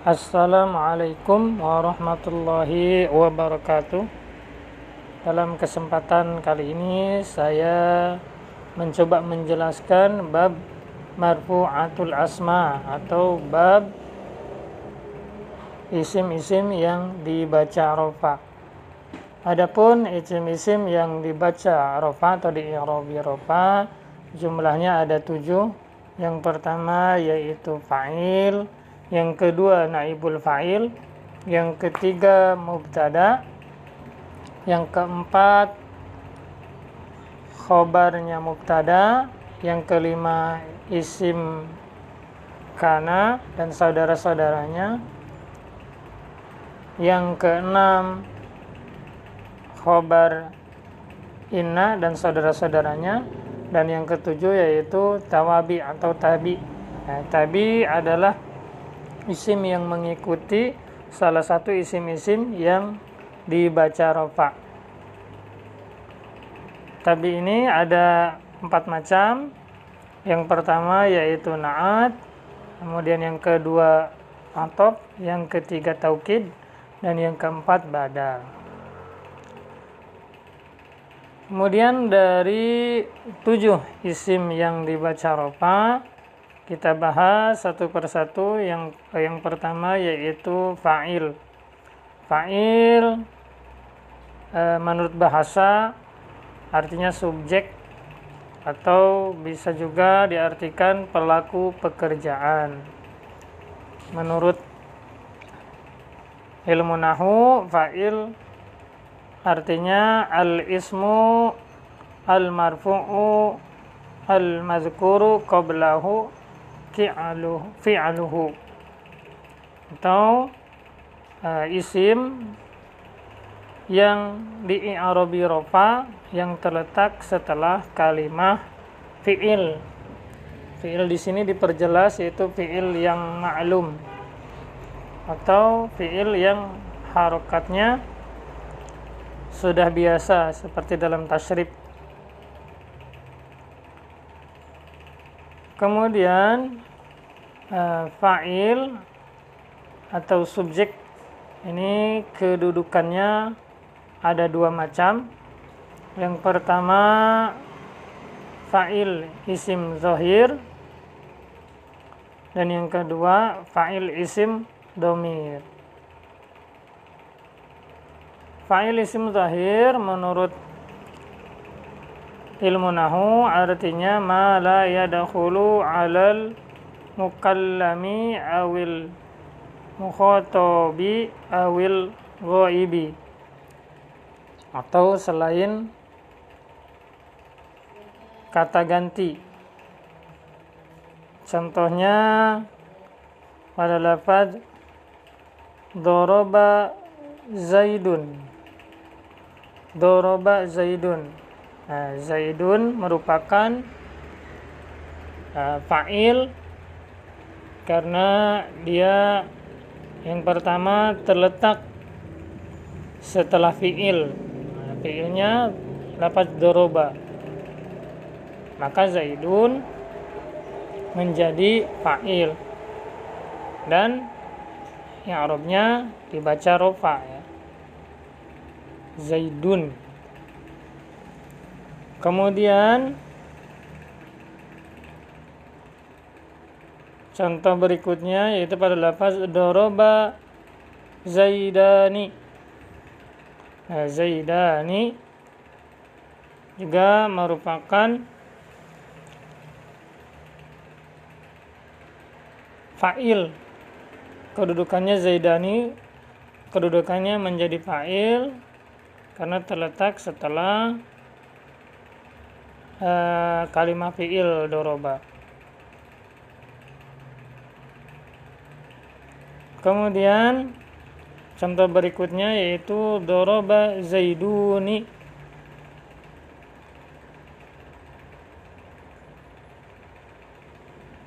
Assalamualaikum warahmatullahi wabarakatuh. Dalam kesempatan kali ini saya mencoba menjelaskan bab marfu'atul asma atau bab isim-isim yang dibaca rafa. Adapun isim-isim yang dibaca rafa atau di'irabi rafa jumlahnya ada 7. Yang pertama yaitu fa'il, yang kedua naibul fa'il, yang ketiga mubtada, yang keempat khobarnya mubtada, yang kelima isim kana dan saudara-saudaranya, yang keenam khobar inna dan saudara-saudaranya, dan yang ketujuh yaitu tawabi atau tabi. Tabi adalah isim yang mengikuti salah satu isim-isim yang dibaca rafa. Tabi ini ada 4 macam. Yang pertama yaitu na'at, kemudian yang kedua atop, yang ketiga taukid, dan yang keempat badal. Kemudian dari 7 isim yang dibaca rafa, kita bahas satu persatu. Yang pertama yaitu fa'il. Fa'il menurut bahasa artinya subjek atau bisa juga diartikan pelaku pekerjaan. Menurut ilmu nahwu, fa'il artinya al-ismu al-marfu'u al-mazkuru qablahu fi'aluhu, atau isim yang di-i'rabi rafa yang terletak setelah kalimah fi'il. Fi'il di sini diperjelas yaitu fi'il yang ma'lum atau fi'il yang harokatnya sudah biasa seperti dalam tasyrif. Kemudian fa'il atau subjek ini kedudukannya ada 2 macam. Yang pertama fa'il isim zahir, dan yang kedua fa'il isim dhamir. Fa'il isim zahir menurut ilmu nahwu artinya ma la yadkhulu 'alal mukallami awil mukhatabi awil ghaibi, atau selain kata ganti. Contohnya pada lafaz daraba zaidun. Daraba zaidun. Zaidun merupakan fa'il karena dia yang pertama terletak setelah fi'il. Fi'ilnya lafaz daraba, maka zaidun menjadi fa'il dan i'rabnya dibaca rafa ya. Zaidun. Kemudian contoh berikutnya yaitu pada lafaz daraba zaidani. Zaidani juga merupakan fa'il. Kedudukannya zaidani, kedudukannya menjadi fa'il karena terletak setelah kalimat fi'il daraba. Kemudian contoh berikutnya yaitu daraba zaiduni.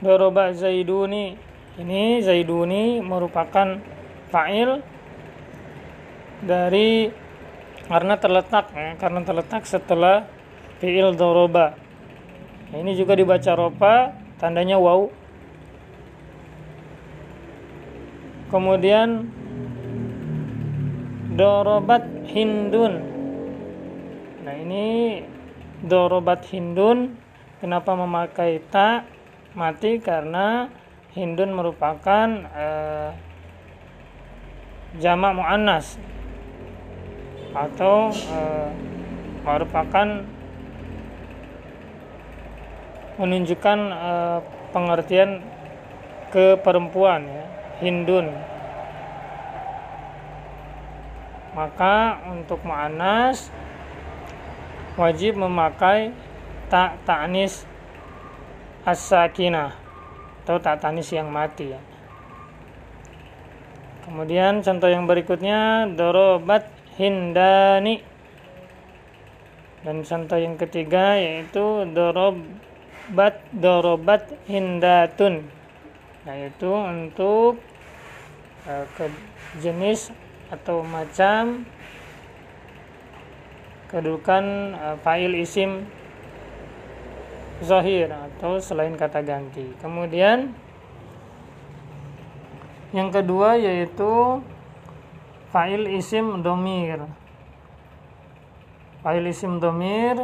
Daraba zaiduni. Ini zaiduni merupakan fa'il dari karena terletak setelah fi'il daraba. Ini juga dibaca rafa, tandanya waw. Kemudian dorobat Hindun. Nah, ini dorobat Hindun, kenapa memakai ta mati? Karena Hindun merupakan jamak muannas atau merupakan menunjukkan pengertian ke perempuan, ya, Hindun. Maka untuk muannas wajib memakai ta ta'nis as-sakinah atau ta ta'nis yang mati, ya. Kemudian contoh yang berikutnya dorobat hindani. Dan contoh yang ketiga yaitu dorobat hindatun, yaitu untuk jenis atau macam kedudukan fa'il isim zahir atau selain kata ganti. Kemudian yang kedua yaitu fa'il isim dhamir. Fa'il isim dhamir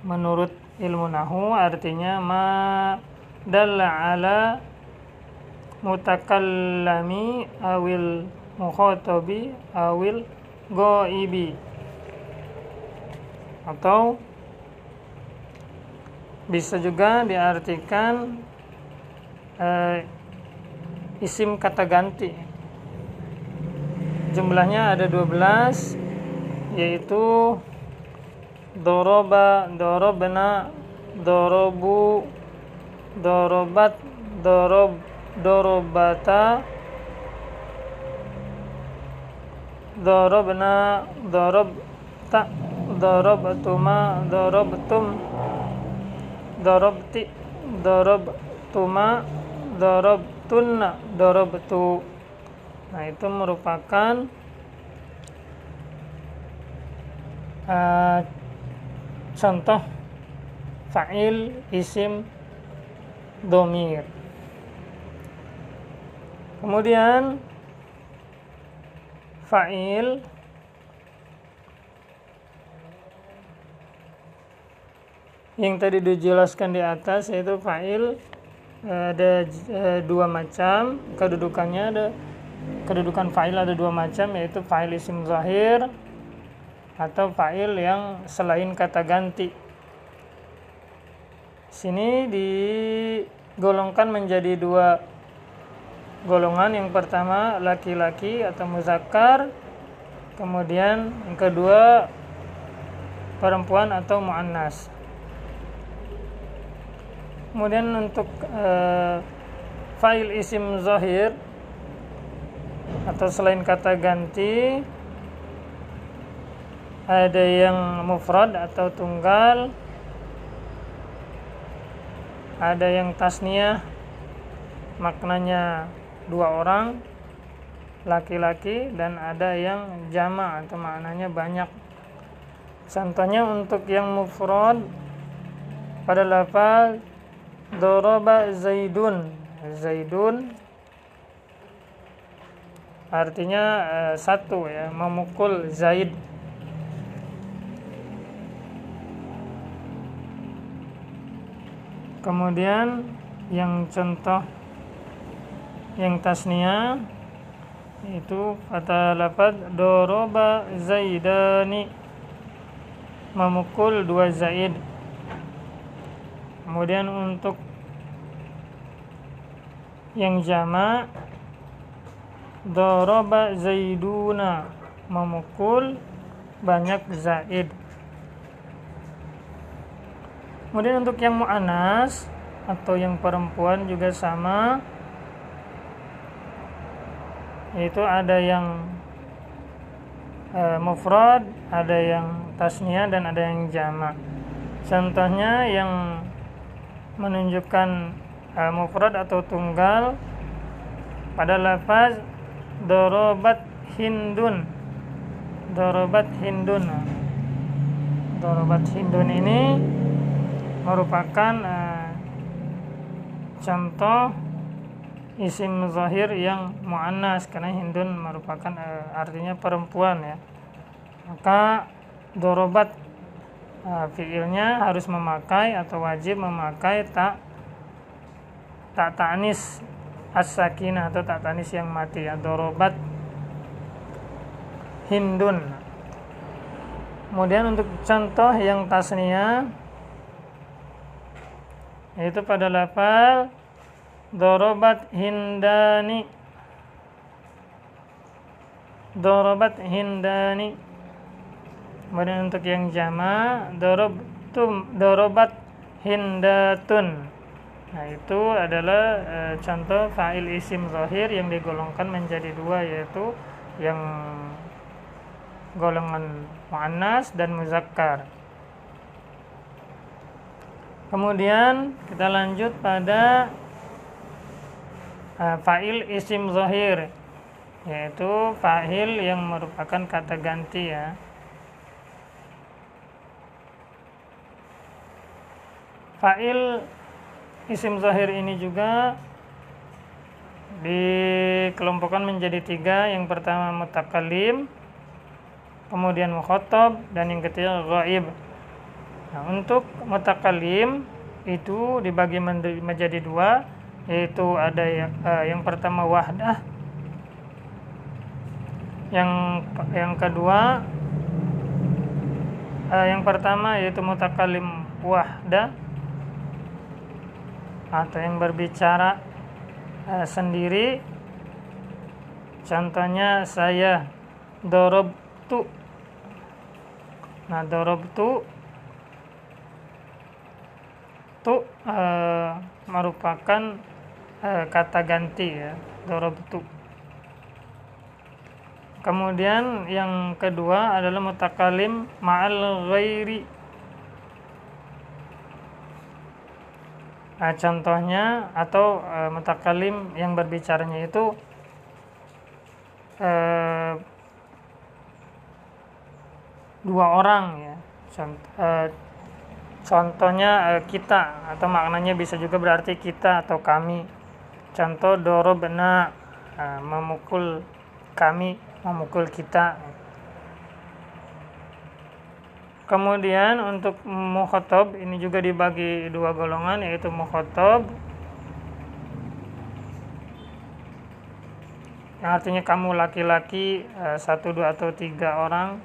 menurut ilmu nahwu artinya ma dalla ala mutakallami awil mukhatabi awil ghaibi, atau bisa juga diartikan isim kata ganti. Jumlahnya ada 12, yaitu doroba, dorobna, dorobu, dorobat, dorobata, dorobna, dorobta, dorobtuma, dorobtum, dorobti, dorobtuma, dorobtunna, dorobtu. Nah, itu merupakan contoh fa'il isim dhamir. Kemudian fa'il yang tadi dijelaskan di atas, yaitu fa'il ada dua macam kedudukannya. Kedudukan fa'il ada dua macam, yaitu fa'il isim zahir atau fa'il yang selain kata ganti. Sini digolongkan menjadi dua golongan. Yang pertama laki-laki atau muzakkar, kemudian yang kedua perempuan atau muannas. Kemudian untuk fa'il isim zahir atau selain kata ganti, ada yang mufrad atau tunggal, ada yang tasniyah, maknanya dua orang laki-laki, dan ada yang jamak atau maknanya banyak. Contohnya untuk yang mufrad pada lafaz doroba zaidun. Zaidun artinya satu, ya, memukul Zaid. Kemudian yang contoh yang tasniyah itu kata lafaz doroba zaidani, memukul dua Zaid. Kemudian untuk yang jamak doroba zaiduna, memukul banyak Zaid. Kemudian untuk yang mu'annas atau yang perempuan juga sama, yaitu ada yang mufrad, ada yang tasniyah, dan ada yang jamak. Contohnya yang menunjukkan mufrad atau tunggal pada lafaz dorobat hindun. Dorobat hindun. Dorobat hindun ini merupakan contoh isim zahir yang muannas karena Hindun merupakan artinya perempuan ya. Maka dorobat fiilnya harus memakai atau wajib memakai tak ta'nis as-sakinah atau tak ta'nis yang mati ya. Dorobat Hindun. Kemudian untuk contoh yang tasniyah yaitu pada lafal dorobat hindani. Dorobat hindani. Kemudian untuk yang jama dorobat hindatun. Nah itu adalah contoh fa'il isim zahir yang digolongkan menjadi dua, yaitu yang golongan muannas dan muzakkar. Kemudian kita lanjut pada fa'il isim zahir, yaitu fa'il yang merupakan kata ganti ya. Fa'il isim zahir ini juga dikelompokkan menjadi tiga. Yang pertama mutakallim, kemudian mukhatab, dan yang ketiga ghaib. Nah, untuk mutakallim itu dibagi menjadi dua, yaitu ada yang pertama wahdah, yang kedua yang pertama yaitu mutakallim wahdah atau yang berbicara sendiri. Contohnya saya dorobtu. Nah, dorobtu merupakan kata ganti ya, dorobtu. Kemudian yang kedua adalah mutakallim ma'al ghairi. Contohnya atau mutakallim yang berbicaranya itu dua orang ya. Contohnya kita, atau maknanya bisa juga berarti kita atau kami. Contoh dorobna, memukul kami, memukul kita. Kemudian untuk mukhatab ini juga dibagi dua golongan, yaitu mukhatab yang artinya kamu laki-laki, 1, 2 atau 3 orang.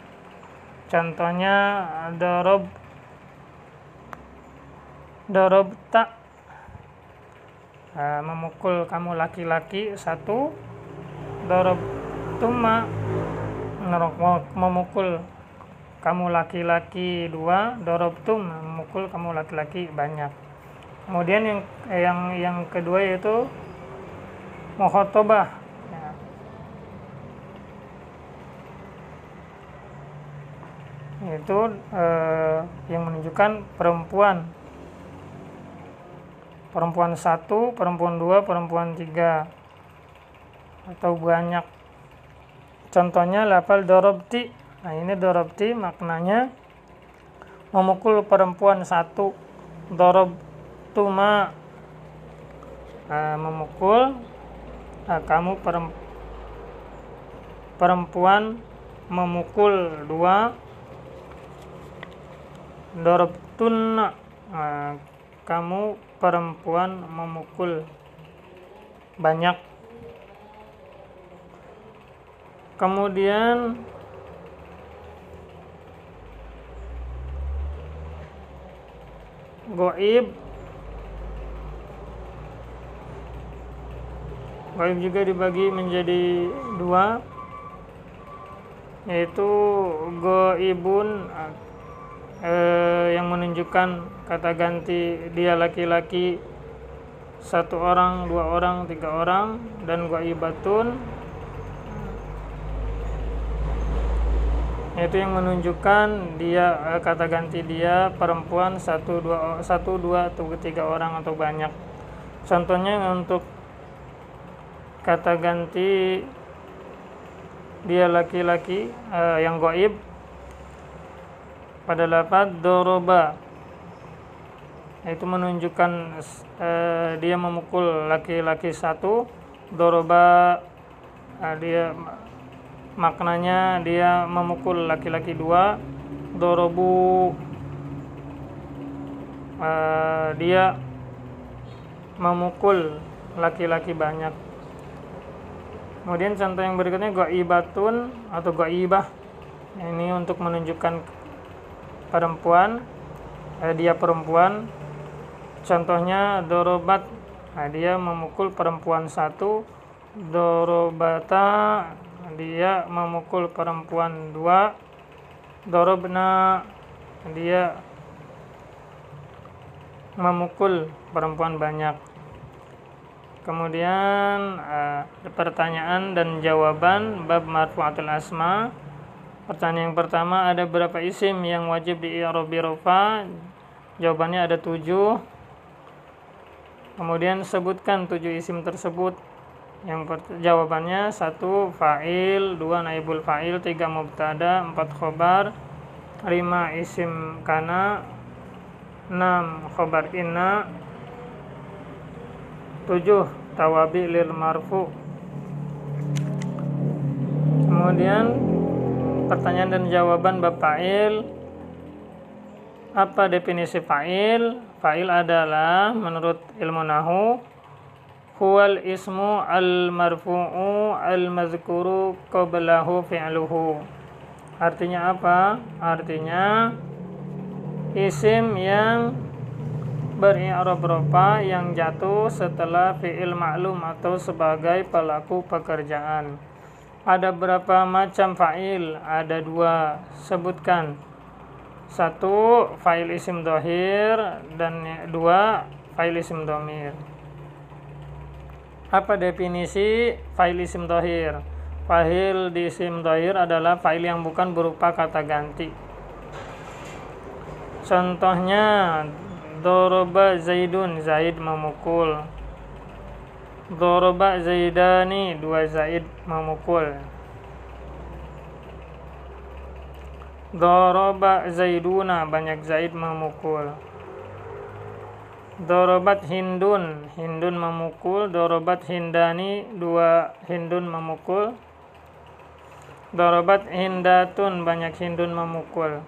Contohnya dorobta, memukul kamu laki-laki 1. Dorobtuma, memukul kamu laki-laki 2. Dorobtum, memukul kamu laki-laki banyak. Kemudian yang kedua yaitu mukhatabah ya. Yaitu yang menunjukkan perempuan 1, perempuan 2, perempuan 3 atau banyak. Contohnya lafal dorobti. Nah, ini dorobti maknanya memukul perempuan 1. Dorobtuma, memukul kamu perempuan, memukul 2. Dorobtunna, kamu perempuan memukul banyak. Kemudian Ghaib juga dibagi menjadi 2, yaitu ghaibun yang menunjukkan kata ganti dia laki-laki 1 orang, 2 orang, 3 orang, dan ghaibatun yaitu yang menunjukkan dia kata ganti dia perempuan 1, 2 atau 3 orang atau banyak. Contohnya untuk kata ganti dia laki-laki yang ghaib pada lafaz doroba, yaitu menunjukkan dia memukul laki-laki 1. Doroba, dia maknanya dia memukul laki-laki 2. Dorobu, dia memukul laki-laki banyak. Kemudian contoh yang berikutnya ghaibatun atau ghaibah. Ini untuk menunjukkan perempuan, dia perempuan. Contohnya dorobat, dia memukul perempuan 1. Dorobata, dia memukul perempuan 2. Dorobna, dia memukul perempuan banyak. Kemudian pertanyaan dan jawaban bab marfu'atul asma. Pertanyaan yang pertama, ada berapa isim yang wajib di-i'rab bi rafa? Jawabannya ada 7. Kemudian sebutkan 7 isim tersebut. Jawabannya 1 fa'il, 2 naibul fa'il, 3 mubtada, 4 khobar, 5 isim kana, 6 khobar inna, 7 tawabi lil marfu. Kemudian pertanyaan dan jawaban bab fa'il. Apa definisi fa'il? Fa'il adalah menurut ilmu nahwu huwal ismu al marfu'u al mazkuru qablahu fi'luhu. Artinya apa? Artinya isim yang beri'rab rafa yang jatuh setelah fi'il ma'lum atau sebagai pelaku pekerjaan. Ada berapa macam fa'il? Ada 2. Sebutkan. 1 fa'il isim dhohir dan 2 fa'il isim dhamir. Apa definisi fa'il isim dhohir? Fa'il di isim dhohir adalah fa'il yang bukan berupa kata ganti. Contohnya doroba zaidun, zaid memukul. Doroba zaidani, 2 zaid memukul. Doroba zaiduna, banyak zaid memukul. Dorobat hindun, hindun memukul. Dorobat hindani, 2 hindun memukul. Dorobat hindatun, banyak hindun memukul.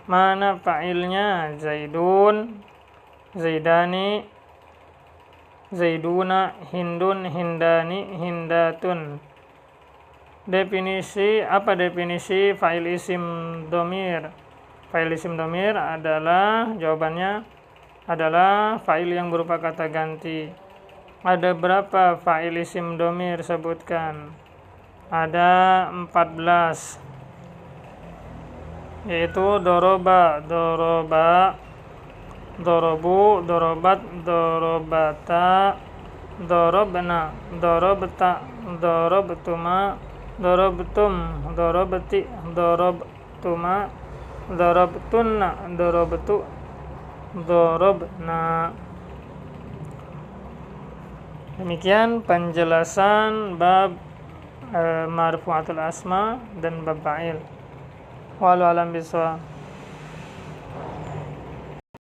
Mana fa'ilnya? Zaidun, zaidani, zaiduna, hindun, hindani, hindatun. Definisi, apa definisi fa'il isim dhamir? Fa'il isim dhamir adalah, jawabannya adalah fa'il yang berupa kata ganti. Ada berapa fa'il isim dhamir? Sebutkan. Ada 14, yaitu doroba, doroba, dorobu, dorobat, dorobata, dorobna, dorobta, dorobtuma, dorobtum, dorobti, dorobtuma, dorobtunna, dorobtu, dorobna. Demikian penjelasan bab marfu'atul asma dan bab fa'il. Wallahu a'lam bishawab.